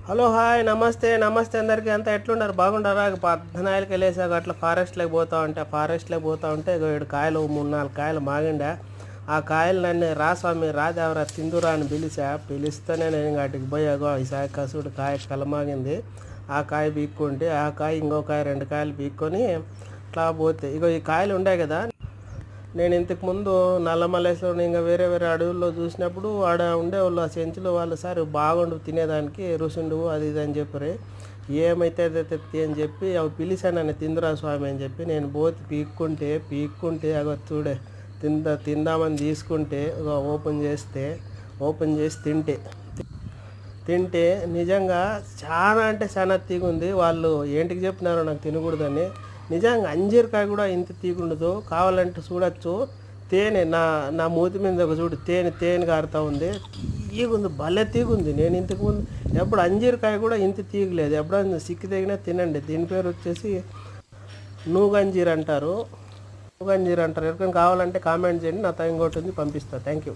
Hello hi నమస్తే నమస్తే అందరికీ అంతా ఎట్లున్నారు బాగుండారా? 14 వెళ్ళేసాక అట్లా ఫారెస్ట్లోకి పోతా ఉంటే ఇగో 7 కాయలు 3-4 కాయలు మాగిండా. ఆ కాయలు నన్ను రా స్వామి రాదేవరా తిందురా అని పిలిస్తేనే నేను వాటికి పోయాగో ఈసారి కసుడు కాయ కలమాగింది. ఆ కాయ పీక్కుంటే ఆ కాయ ఇంకో కాయ 2 కాయలు పీక్కొని ఇట్లా పోతే ఇగో ఈ కాయలు ఉండే కదా. నేను ఇంతకుముందు నల్లమల్లేశ్వరం ఇంకా వేరే వేరే అడవుల్లో చూసినప్పుడు ఆడ ఉండేవాళ్ళు ఆ చెంచులు వాళ్ళు సార్ బాగుండు తినేదానికి రుసుండు అది ఇది అని చెప్పారు. ఏమైతే తెత్తి అని చెప్పి అవి పిలిచాను నన్ను తిందురా స్వామి అని చెప్పి నేను పోతే పీక్కుంటే అగో చూడే తిందామని తీసుకుంటే ఓపెన్ చేసి తింటే నిజంగా చాలా అంటే చాలా తీగుంది. వాళ్ళు ఏంటికి చెప్పినారో నాకు తినకూడదని. నిజంగా అంజీరకాయ కూడా ఇంత తీగుండదు, కావాలంటే చూడొచ్చు. తేనె నా మూతి మీద ఒక చూడు తేనె కారుతూ ఉంది, తీగుంది, భలే తీగుంది. నేను ఇంతకుముందు ఎప్పుడు అంజీరకాయ కూడా ఇంత తీగలేదు. ఎప్పుడైనా సిక్కి తెగినా తినండి. దీని పేరు వచ్చేసి నూగంజీర్ అంటారు. ఎవరికైనా కావాలంటే కామెంట్ చేయండి, నా ఇంకోటి ఉంది పంపిస్తా. Thank you.